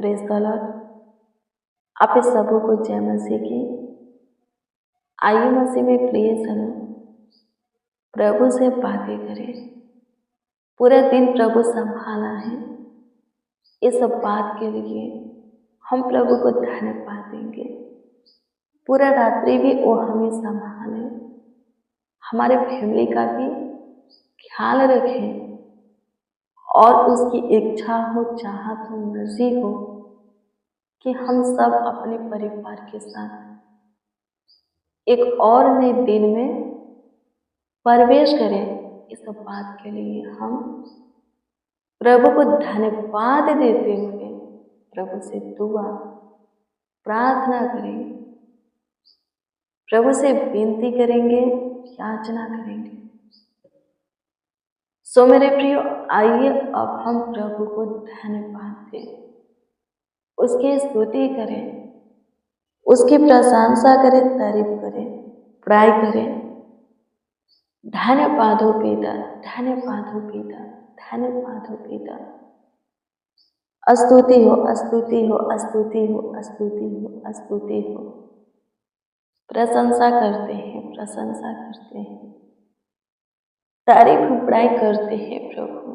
Praise the Lord. आप इस सबों को जय मसीह की। आइए मसीह में प्रिय सनो, प्रभु से बातें करें। पूरा दिन प्रभु संभाला है, इस बात के लिए हम प्रभु को धन्यवाद देंगे। पूरा रात्रि भी वो हमें संभाले, हमारे फैमिली का भी ख्याल रखें और उसकी इच्छा हो, चाहत हो, मर्जी हो कि हम सब अपने परिवार के साथ एक और नए दिन में प्रवेश करें। इस बात के लिए हम प्रभु को धन्यवाद देते हुए प्रभु से दुआ प्रार्थना करेंगे, प्रभु से विनती करेंगे, याचना करेंगे। सो मेरे प्रियो, आइए अब हम प्रभु को धन्यवाद दें, उसकी स्तुति करें, उसकी प्रशंसा करें, तारीफ करें, बड़ाई करें। धन्यवाद हो पिता, धन्यवाद हो पिता, धन्यवाद हो पिता। स्तुति हो, स्तुति हो, स्तुति हो, स्तुति हो, स्तुति हो। प्रशंसा करते हैं, प्रशंसा करते हैं, तारीफ बड़ाई करते हैं प्रभु।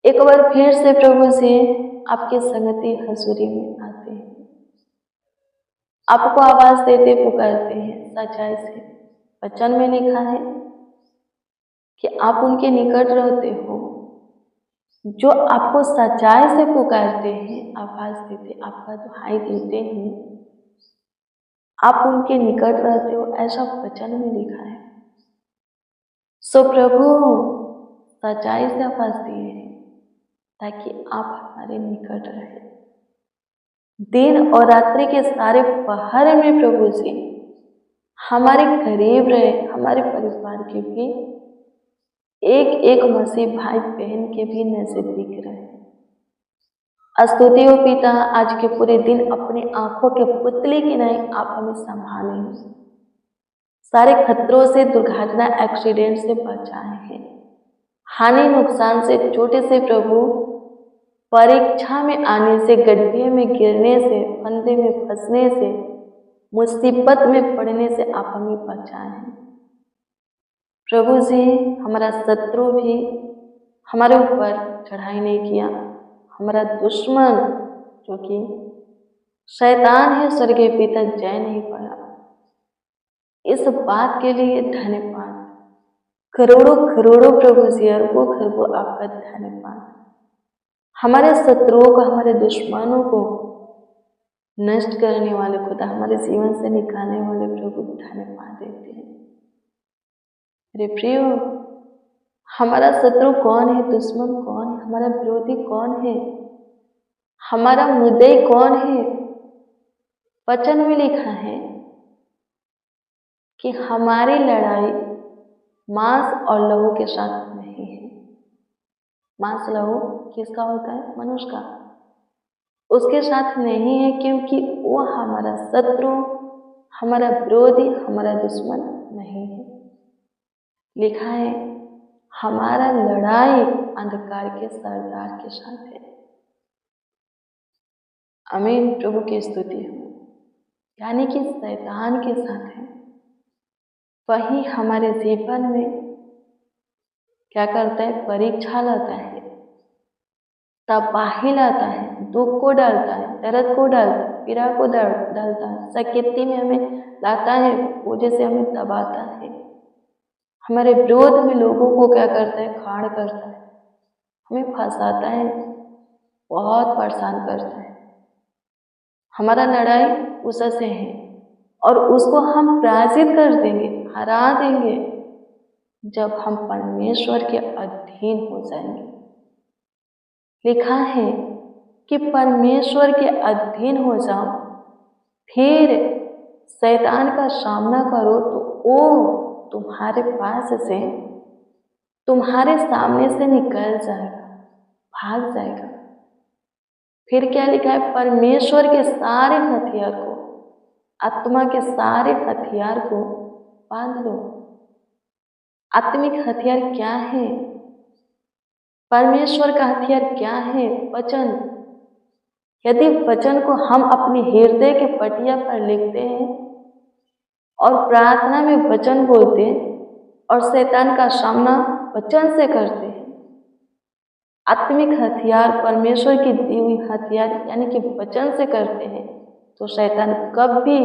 एक बार फिर से प्रभु से आपके संगति हजूरी में आते हैं, आपको आवाज देते पुकारते हैं सच्चाई से। वचन में लिखा है कि आप उनके निकट रहते हो जो आपको सच्चाई से पुकारते हैं, आवाज देते, आपका दुहाई देते हैं, आप उनके निकट रहते हो, ऐसा वचन में लिखा है। सो प्रभु सच्चाई से आवाज दिए हैं ताकि आप हमारे निकट रहे। दिन और रात्रि के सारे पहर में प्रभु से हमारे करीब रहे, हमारे परिवार के भी एक एक मसीह भाई बहन के भी नजदीक रहे। स्तुति हो पिता, आज के पूरे दिन अपने आंखों के पुतले की नहीं आप हमें संभालेंगे, सारे खतरों से, दुर्घटना, एक्सीडेंट से बचाए हैं, हानि नुकसान से, छोटे से प्रभु परीक्षा में आने से, गड्ढे में गिरने से, फंदे में फंसने से, मुसीबत में पड़ने से आप हमें बचाए हैं प्रभु जी। हमारा शत्रु भी हमारे ऊपर चढ़ाई नहीं किया, हमारा दुश्मन जो कि शैतान है स्वर्गीय पिता जय नहीं पाया। इस बात के लिए धन्यवाद, करोड़ों करोड़ों प्रभु जी, अरबों खरबों आपका धन्यवाद। हमारे शत्रुओं को, हमारे दुश्मनों को नष्ट करने वाले खुदा, हमारे जीवन से निकालने वाले प्रभु धन्यवाद देते हैं। मेरे प्रियो, हमारा शत्रु कौन है, दुश्मन कौन है, हमारा विरोधी कौन है, हमारा मुद्दई कौन है? वचन में लिखा है कि हमारी लड़ाई मांस और लहू के साथ नहीं है। मांस लहू किसका होता है? मनुष्य का। उसके साथ नहीं है, क्योंकि वो हमारा शत्रु, हमारा विरोधी, हमारा दुश्मन नहीं है। लिखा है हमारा लड़ाई अंधकार के सरदार के साथ है। आमीन, प्रभु की स्तुति हो। यानी कि शैतान के साथ है। वही हमारे जीवन में क्या करता है? परीक्षा लाता है, तबाही लाता है, दुख को डालता है, दर्द को डालता है, पीड़ा को डालता है, सकेती में हमें लाता है, वजह से हमें दबाता है, हमारे विरोध में लोगों को क्या करता है? खाड़ करता है, हमें फंसाता है, बहुत परेशान करता है। हमारा लड़ाई उससे है और उसको हम पराजित कर देंगे, हरा देंगे जब हम परमेश्वर के अधीन हो जाएंगे। लिखा है कि परमेश्वर के अधीन हो जाओ, फिर शैतान का सामना करो तो वो तुम्हारे पास से, तुम्हारे सामने से निकल जाएगा, भाग जाएगा। फिर क्या लिखा है? परमेश्वर के सारे हथियार को, आत्मा के सारे हथियार को बांध लो। आत्मिक हथियार क्या है? परमेश्वर का हथियार क्या है? वचन। यदि वचन को हम अपने हृदय के पटिया पर लिखते हैं और प्रार्थना में वचन बोलते और शैतान का सामना वचन से करते हैं, आत्मिक हथियार परमेश्वर की दी हुई हथियार यानी कि वचन से करते हैं, तो शैतान कभी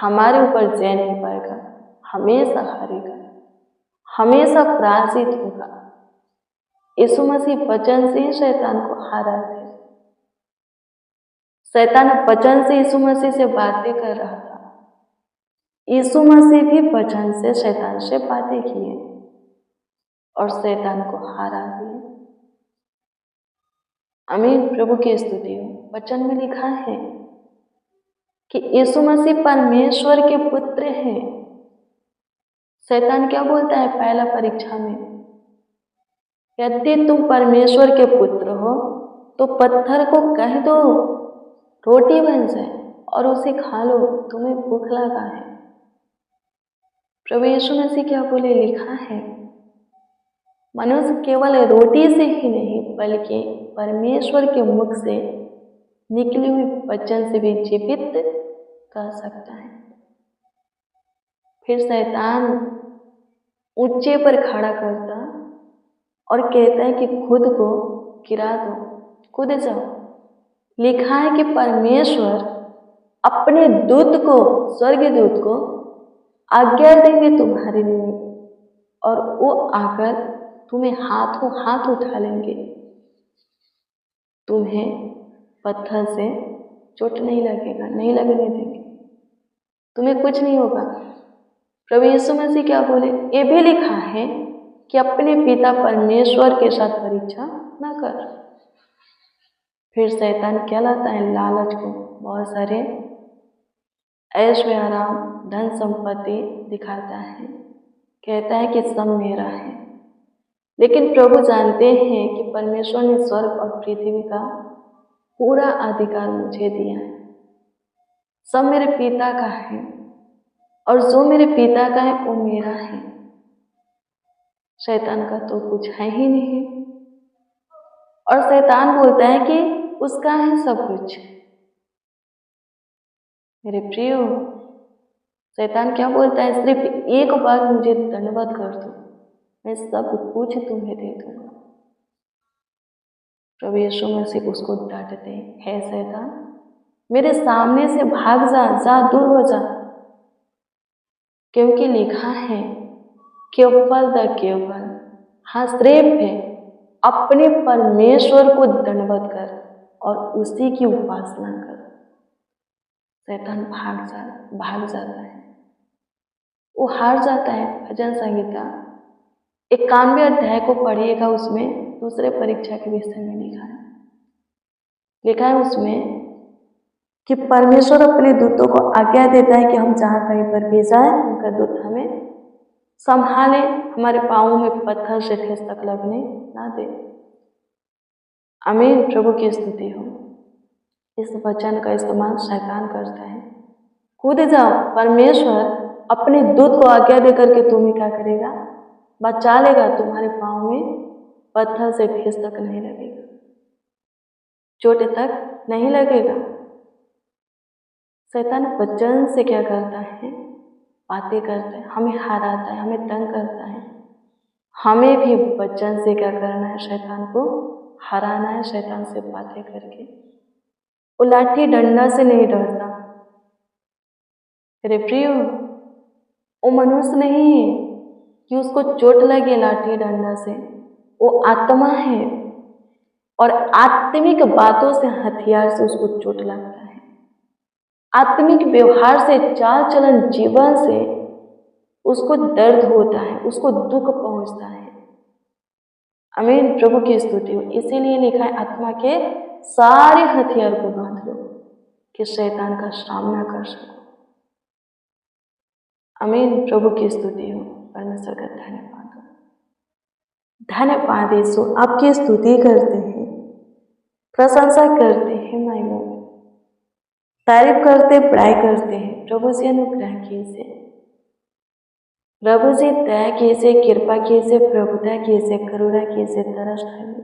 हमारे ऊपर जय नहीं पाएगा, हमेशा हारेगा, हमेशा पराजित होगा। यीशु मसीह वचन से ही शैतान को हरा थे। शैतान वचन से यीशु मसीह से बातें कर रहा था, यीशु मसीह भी वचन से शैतान से बातें किए और शैतान को हरा दिए। आमीन। प्रभु की स्तुति हो। वचन में लिखा है कि यीशु मसीह परमेश्वर के पुत्र हैं। शैतान क्या बोलता है पहला परीक्षा में? यदि तुम परमेश्वर के पुत्र हो तो पत्थर को कह दो रोटी बन जाए और उसे खा लो, तुम्हें भूख लगा है। प्रभु यीशु मसीह क्या बोले? लिखा है मनुष्य केवल रोटी से ही नहीं बल्कि परमेश्वर के मुख से निकली हुई वचन से भी जीवित कर सकता है। फिर शैतान ऊंचे पर खड़ा करता और कहता है कि खुद को गिरा दो, कूद जाओ। लिखा है कि परमेश्वर अपने दूत को, स्वर्गीय दूत को आज्ञा देंगे तुम्हारे लिए और वो आकर तुम्हें हाथों हाथ उठा लेंगे, तुम्हें पत्थर से चोट नहीं लगेगा, नहीं लगने देंगे, तुम्हें कुछ नहीं होगा। प्रभु यीशु मसीह क्या बोले? ये भी लिखा है कि अपने पिता परमेश्वर के साथ परीक्षा न कर। फिर शैतान क्या लाता है? लालच को, बहुत सारे ऐश्वर्य आराम, धन संपत्ति दिखाता है, कहता है कि सब मेरा है। लेकिन प्रभु जानते हैं कि परमेश्वर ने स्वर्ग और पृथ्वी का पूरा अधिकार मुझे दिया है, सब मेरे पिता का है और जो मेरे पिता का है वो मेरा है। शैतान का तो कुछ है ही नहीं और शैतान बोलता है कि उसका है सब कुछ। मेरे प्रियो, शैतान क्या बोलता है? सिर्फ एक बार मुझे दंडवत कर दो, मैं सब कुछ तुम्हें दे दूंगा। प्रभु यीशु मसीह उसको डांटते हैं, हे शैतान मेरे सामने से भाग जा, जा दूर हो जा, क्योंकि लिखा है केवल द केवल, हाँ सिर्फ है, अपने परमेश्वर को दंडवत कर और उसी की उपासना कर। शैतान भाग जाता है, वो हार जाता है। भजन संहिता 91 अध्याय को पढ़िएगा, उसमें दूसरे परीक्षा के विषय में लिखा है उसमें कि परमेश्वर अपने दूतों को आज्ञा देता है कि हम जहाँ कहीं पर भी जाए उनका दूत हमें संभाले, हमारे पाँव में पत्थर से ठेस तक लगने ना दे। आमीन। प्रभु की स्तुति हो। इस वचन का इस्तेमाल शैतान करता है। कूद जाओ, परमेश्वर अपने दूत को आज्ञा देकर के तुम्हें क्या करेगा? बचा लेगा, तुम्हारे पाँव में पत्थर से ठेस तक नहीं लगेगा, चोट तक नहीं लगेगा। शैतान वचन से क्या करता है? बातें करता है, हमें हराता है, हमें तंग करता है। हमें भी वचन से क्या करना है? शैतान को हराना है, शैतान से बातें करके। वो लाठी डंडा से नहीं डरता मेरे प्रियो, वो मनुष्य नहीं है कि उसको चोट लगे लाठी डंडा से, वो आत्मा है और आत्मिक बातों से, हथियार से उसको चोट लगता है। आत्मिक व्यवहार से, चाल चलन, जीवन से उसको दर्द होता है, उसको दुख पहुंचता है। आमीन। प्रभु की स्तुति हो। इसीलिए लिखा है आत्मा के सारे हथियार को बांध लो कि शैतान का सामना कर सको। आमीन। प्रभु की स्तुति हो। परमेश्वर का धन्यवाद हो। धन्यवाद यीशु, आपकी स्तुति करते हैं, प्रशंसा करते हैं, माय लॉर्ड, तारीफ करते, बड़ाई करते हैं। प्रभु जी अनुग्रह कीजिए, प्रभु जी दया कीजिए, कृपा कीजिए, प्रभुता कीजिए, करुणा कीजिए, तरस खाइए,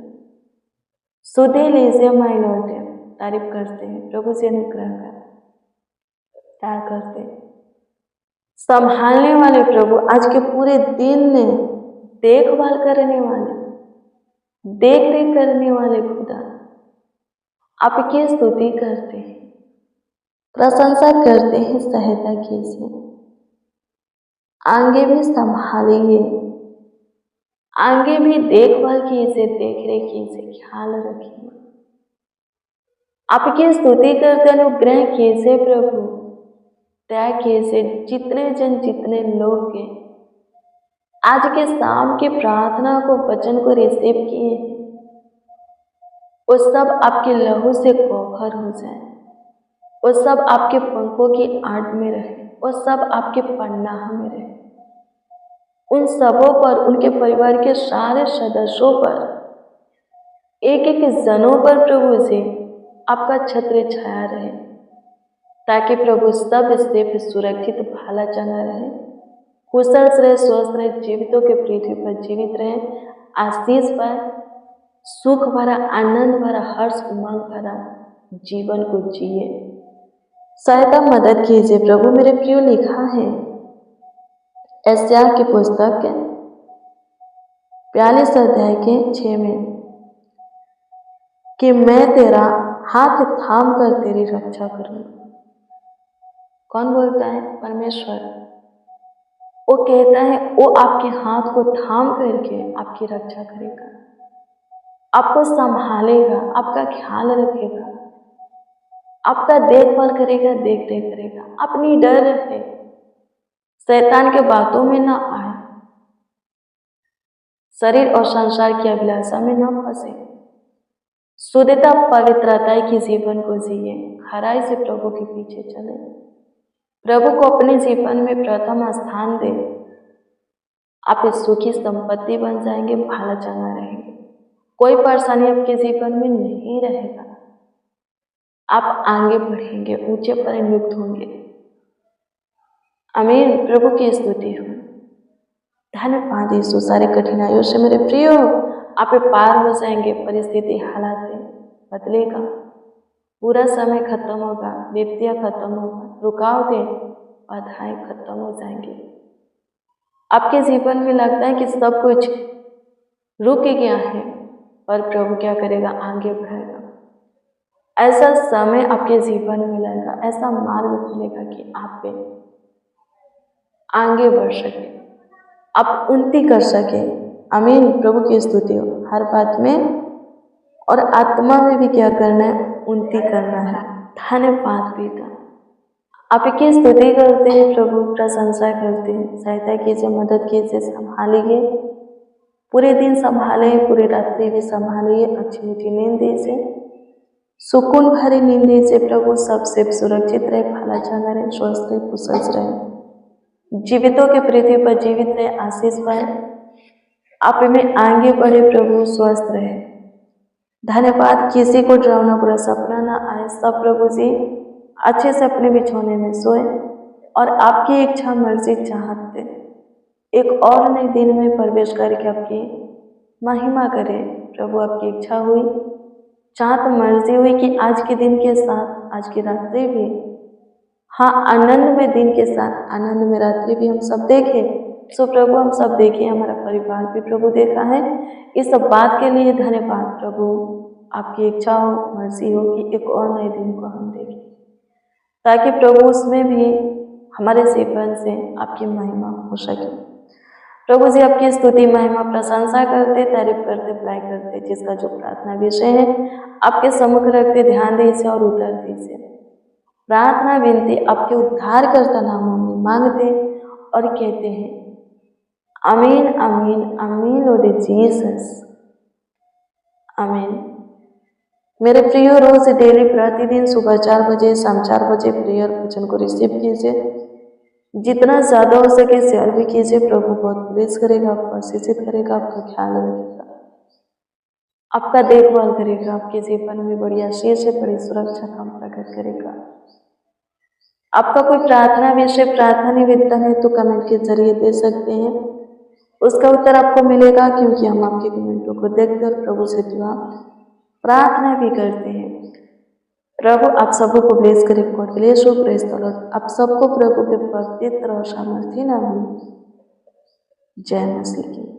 सुधे लीजिए माय लॉर्ड, तारीफ करते हैं, प्रभु से अनुग्रह का प्यार करते हैं। संभालने वाले प्रभु, आज के पूरे दिन में देखभाल करने वाले, देख रेख करने वाले खुदा, आपकी स्तुति करते हैं, प्रशंसा करते हैं, सहायता कीजिए, आगे भी संभालिए, आगे भी देखभाल कीजिए, देख रेख कीजिए, ख्याल रखिए। आपकी स्तुति करते अनुग्रह कीजिए प्रभु, दया कीजिए। जितने जन, जितने लोग के आज के शाम की प्रार्थना को, वचन को रिसीव किए, वो सब आपके लहू से कवर हो जाए, वो सब आपके पंखों की आड़ में रहे, वो सब आपके पन्नाह में रहे। उन सबों पर, उनके परिवार के सारे सदस्यों पर, एक एक जनों पर प्रभु से आपका छत्र छाया रहे, ताकि प्रभु सब से सुरक्षित भाला चंगा रहे, कुशल रहे, स्वस्थ रहे, जीवितों के पृथ्वी पर जीवित रहे, आशीष पाए, सुख भरा, आनंद भरा, हर्ष उमंग भरा जीवन को जिए। सहायता मदद कीजिए प्रभु। मेरे प्रियो, लिखा है यशायाह की पुस्तक के 42 अध्याय के 6 में कि मैं तेरा हाथ थाम कर तेरी रक्षा करूंगा। कौन बोलता है? परमेश्वर। वो कहता है वो आपके हाथ को थाम करके आपकी रक्षा करेगा, आपको संभालेगा, आपका ख्याल रखेगा, आपका देखभाल करेगा, देख रेख करेगा। अपनी डर रहे, शैतान के बातों में ना आए, शरीर और संसार की अभिलाषा में ना फंसे, शुद्धता पवित्रता की जीवन को जिए, खराई से प्रभु के पीछे चले, प्रभु को अपने जीवन में प्रथम स्थान दे। आप इस सुखी संपत्ति बन जाएंगे, भाला चंगा रहेंगे, कोई परेशानी आपके जीवन में नहीं रहेगा। आप आगे बढ़ेंगे, ऊंचे पर नियुक्त होंगे। आमीन। प्रभु की स्तुति हो। धन्यवाद यीशु। सारे कठिनाइयों से मेरे प्रियो आप पार हो जाएंगे। परिस्थिति, हालात बदलेगा, पूरा समय खत्म होगा, विपत्तियां खत्म होगा, रुकावटें, बाधाएं खत्म हो जाएंगी। आपके जीवन में लगता है कि सब कुछ रुक गया है, पर प्रभु क्या करेगा? आगे बढ़ेगा। ऐसा समय आपके जीवन में मिलेगा, ऐसा मार्ग खुलेगा कि आप पे आगे बढ़ सके, आप उन्नति कर सके। आमीन। प्रभु की स्तुति हो। हर बात में और आत्मा में भी क्या करना है? उन्नति करना है। धन्यवाद पिता। आपकी स्तुति करते हैं प्रभु, प्रशंसा करते हैं। सहायता कीजिए, मदद कीजिए, संभालिए, पूरे दिन संभाले, पूरी रात्रि भी संभालिए, अच्छी मीठी नींद दीजिए, सुकून भरी नींद दीजिए प्रभु। सबसे सुरक्षित रहे, भला चंगा रहे, स्वस्थ रहे, कुशल रहे, जीवितों के पृथ्वी पर जीवित रहे, आशीष पाए, आप में आगे बढ़े प्रभु, स्वस्थ रहे। धन्यवाद। किसी को डरावना बुरा सपना ना आए, सब प्रभु जी अच्छे से अपने बिछौने में सोए और आपकी इच्छा, मर्जी, चाहते एक और नए दिन में प्रवेश करके आपकी महिमा करे प्रभु। आपकी इच्छा हुई, चाहत, मर्जी हुई कि आज के दिन के साथ, आज की रात्रि भी, हाँ, आनंद में दिन के साथ, आनंद में रात्रि भी हम सब देखें। सो प्रभु हम सब देखें, हमारा परिवार भी प्रभु देखा है। इस सब बात के लिए धन्यवाद प्रभु। आपकी इच्छा हो, मर्जी हो कि एक और नए दिन को हम देखें, ताकि प्रभु उसमें भी हमारे जीवन से आपकी महिमा हो सके। प्रभु जी आपकी स्तुति, महिमा, प्रशंसा करते, तारीफ करते, बुराई करते, जिसका जो प्रार्थना विषय है आपके सम्मुख रखते, ध्यान दीजिए और उत्तर दीजिए। प्रार्थना विनती आपके उद्धारकर्ता नामों में मांगते और कहते हैं आमीन, आमीन, आमीन, लॉर्ड जीसस, आमीन। मेरे प्रियो, रोज डेली प्रतिदिन सुबह 4 बजे, शाम 4 बजे प्रेयर वचन को रिसीव कीजिए। जितना ज़्यादा हो सके शेयर भी कीजिए। प्रभु बहुत ब्लेस करेगा, आपको आशीषित करेगा, आपका ख्याल रखेगा, आपका देखभाल करेगा, आपके जीवन में बड़ी आशीष है, बड़ी सुरक्षा का प्रकट करेगा। आपका कोई प्रार्थना विषय, प्रार्थना निवेदन है तो कमेंट के जरिए दे सकते हैं, उसका उत्तर आपको मिलेगा, क्योंकि हम आपके कमेंटों को देखकर प्रभु से दुआ प्रार्थना भी करते हैं। प्रभु आप सबको ब्लेस करे कोड के लिए शो प्रेस करो। आप सबको प्रभु के पवित्र और सामर्थी नाम में जय मसीह की।